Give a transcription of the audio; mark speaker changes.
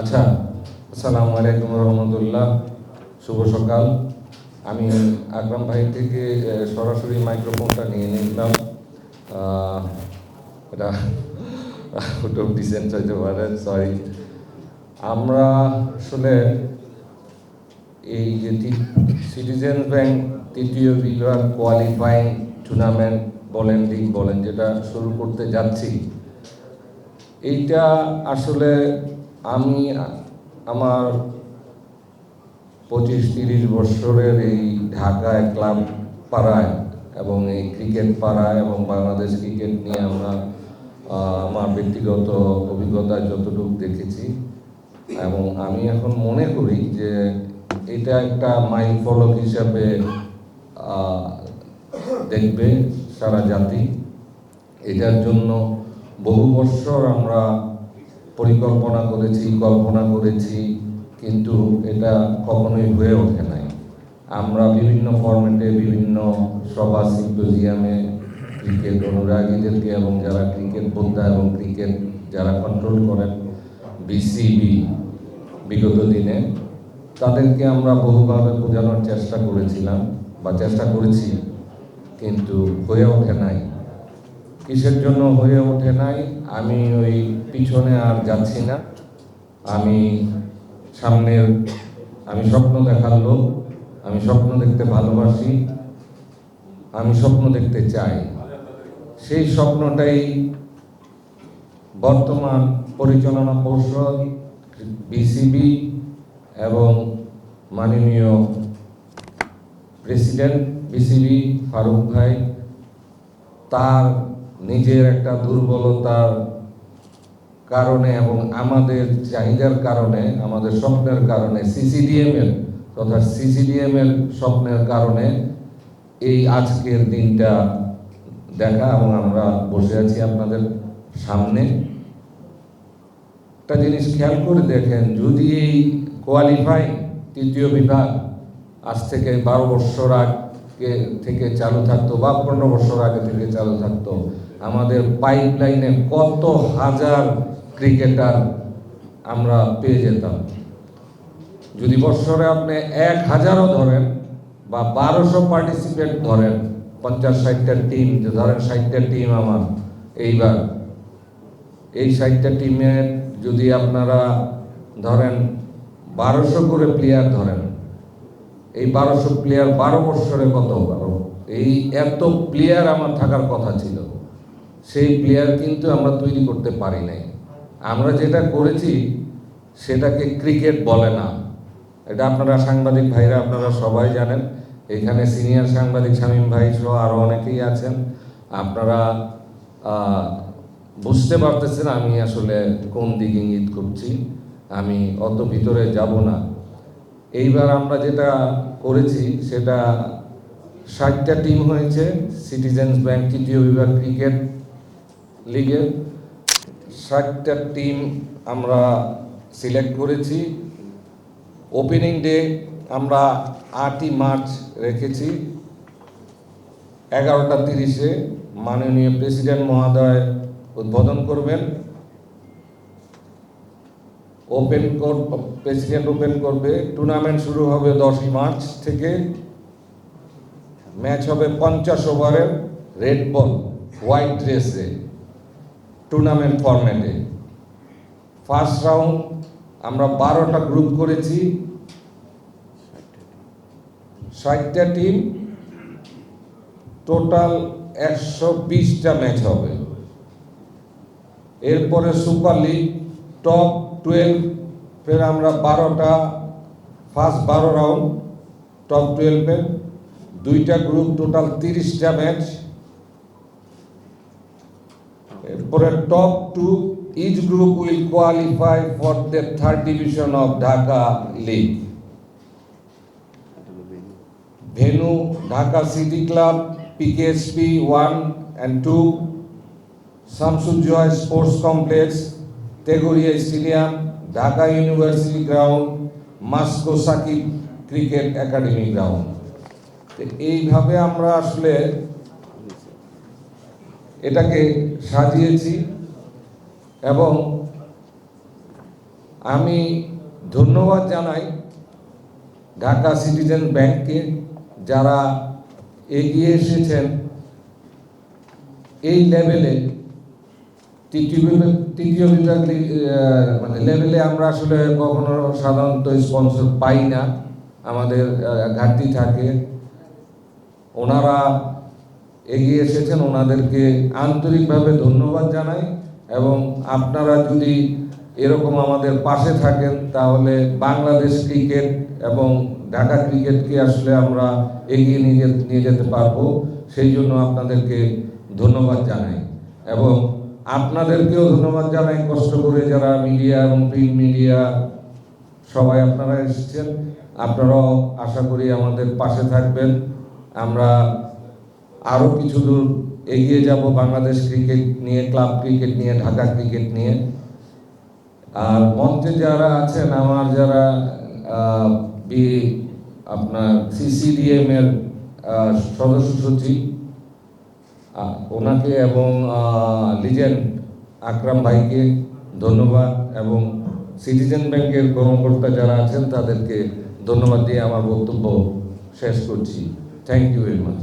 Speaker 1: আচ্ছা, আসসালামু আলাইকুম রহমতুল্লাহ। শুভ সকাল। আমি আকরাম ভাই থেকে সরাসরি মাইক্রোফোনটা নিয়ে নিলাম। এটা আউট অফ ডিসেন্স হইতে পারে, সরি। আমরা আসলে এই যে সিটিজেন ব্যাংক তৃতীয় বিভাগ কোয়ালিফাইং টুর্নামেন্ট বলেন, লিগ বলেন, যেটা শুরু করতে যাচ্ছি, এইটা আসলে আমি আমার 25-30 বছরের এই ঢাকায় ক্লাব পাড়ায় এবং এই ক্রিকেট পাড়ায় এবং বাংলাদেশ ক্রিকেট নিয়ে আমরা আমার ব্যক্তিগত অভিজ্ঞতায় যতটুকু দেখেছি, এবং আমি এখন মনে করি যে এটা একটা মাইল ফলক হিসাবে দেখবে সারা জাতি। এটার জন্য বহু বছর আমরা পরিকল্পনা করেছি, কল্পনা করেছি, কিন্তু এটা কখনোই হয়ে ওঠে নাই। আমরা বিভিন্ন ফরম্যাটে, বিভিন্ন সভা, সিম্পোজিয়ামে ক্রিকেট অনুরাগীদেরকে এবং যারা ক্রিকেট বোদ্ধা এবং ক্রিকেট যারা কন্ট্রোল করেন, বিসিবি, বিগত দিনে তাদেরকে আমরা বহুভাবে বোঝানোর চেষ্টা করেছিলাম বা চেষ্টা করেছি, কিন্তু হয়ে ওঠে নাই। কিসের জন্য হয়ে ওঠে নাই আমি ওই পিছনে আর যাচ্ছি না। আমি সামনের, আমি স্বপ্ন দেখার লোক, আমি স্বপ্ন দেখতে ভালোবাসি, আমি স্বপ্ন দেখতে চাই। সেই স্বপ্নটাই বর্তমান পরিচালনা পর্ষদ, বিসিবি এবং মাননীয় প্রেসিডেন্ট বিসিবি ফারুক ভাই, তার নিজের একটা দুর্বলতার কারণে এবং আমাদের চাহিদার কারণে, আমাদের স্বপ্নের কারণে, সিসিডিএমের তথা সিসিডিএমের স্বপ্নের কারণে এই আজকের দিনটা দেখা এবং আমরা বসে আছি আপনাদের সামনে। একটা জিনিস খেয়াল করে দেখেন, যদি এই কোয়ালিফাই তৃতীয় বিভাগ আজ থেকে 12 বছর আগে থেকে চালু থাকতো বা 15 বছর আগে থেকে চালু থাকতো, আমাদের পাইপলাইনে কত হাজার ক্রিকেটার আমরা পেয়ে যেতাম। যদি বছরে আপনি 1000ও ধরেন বা 1200 পার্টিসিপেন্ট ধরেন, 50-60টা টিম ধরেন, 60টা টিম আমার এইবার, এই 60টা টিমের যদি আপনারা ধরেন 1200 করে প্লেয়ার ধরেন, এই 1200 প্লেয়ার 12 বছরে কত, এই এত প্লেয়ার আমার থাকার কথা ছিল। সেই প্লেয়ার কিন্তু আমরা তৈরি করতে পারি নাই। আমরা যেটা করেছি সেটাকে ক্রিকেট বলে না। এটা আপনারা সাংবাদিক ভাইরা আপনারা সবাই জানেন, এখানে সিনিয়র সাংবাদিক শামীম ভাই সহ আরও অনেকেই আছেন। আপনারা বুঝতে পারতেছেন আমি আসলে কোন দিকে ইঙ্গিত করছি, আমি অত ভিতরে যাব না। এইবার আমরা যেটা করেছি সেটা 60টা টিম হয়েছে সিটিজেন্স ব্যাংক তৃতীয় বিভাগ ক্রিকেট লিগের। 60টা টিম আমরা সিলেক্ট করেছি। ওপেনিং ডে আমরা 8ই মার্চ রেখেছি 11টা 30-এ। মাননীয় প্রেসিডেন্ট মহোদয় উদ্বোধন করবেন, প্রেসিডেন্ট ওপেন করবে। টুর্নামেন্ট শুরু হবে 10ই মার্চ থেকে। ম্যাচ হবে 50 ওভারের রেড বল হোয়াইট ড্রেসে টুর্নামেন্ট ফরম্যাটে। ফার্স্ট রাউন্ড আমরা 12টা গ্রুপ করেছি, 60টা টিম, টোটাল 120টা ম্যাচ হবে। এরপরে সুপার লিগ টপ 12, ফের আমরা 12টা, ফার্স্ট 12 রাউন্ড টপ 12-এর 2টা গ্রুপ, টোটাল 30টা ম্যাচ। এরপরে top 2, each group will qualify for the third division of Dhaka league. Venue Dhaka city club, PKSP 1 and 2, Shamsuzzoha sports complex, Teghoria stadium, Dhaka university ground, Moscow Shakib cricket academy ground. এইভাবে আমরা আসলে এটাকে সাজিয়েছি এবং আমি ধন্যবাদ জানাই ঢাকা সিটিজেন ব্যাংককে, যারা এগিয়ে এসেছেন এই লেভেলে। তৃতীয় বিভাগ মানে লেভেলে আমরা আসলে কখনো সাধারণত স্পন্সর পাই না, আমাদের ঘাটতি থাকে। ওনারা এগিয়ে এসেছেন, ওনাদেরকে আন্তরিকভাবে ধন্যবাদ জানাই। এবং আপনারা যদি এরকম আমাদের পাশে থাকেন তাহলে বাংলাদেশ ক্রিকেট এবং ঢাকা ক্রিকেটকে আসলে আমরা এগিয়ে নিয়ে যেতে পারবো। সেই জন্য আপনাদেরকে ধন্যবাদ জানাই এবং আপনাদেরকেও ধন্যবাদ জানাই, কষ্ট করে যারা মিডিয়া এবং প্রিন্ট মিডিয়া সবাই আপনারা এসেছেন। আপনারাও আশা করি আমাদের পাশে থাকবেন। আমরা আরও কিছু দূর এগিয়ে যাব বাংলাদেশ ক্রিকেট নিয়ে, ক্লাব ক্রিকেট নিয়ে, ঢাকা ক্রিকেট নিয়ে। আর মঞ্চে যারা আছেন, আমার যারা আপনার সিসিডিএম এর সদস্য সচিব, ওনাকে এবং লিজেন্ড আকরাম ভাইকে ধন্যবাদ, এবং সিটিজেন ব্যাংকের কর্মকর্তা যারা আছেন তাদেরকে ধন্যবাদ দিয়ে আমার বক্তব্য শেষ করছি। Thank you very much.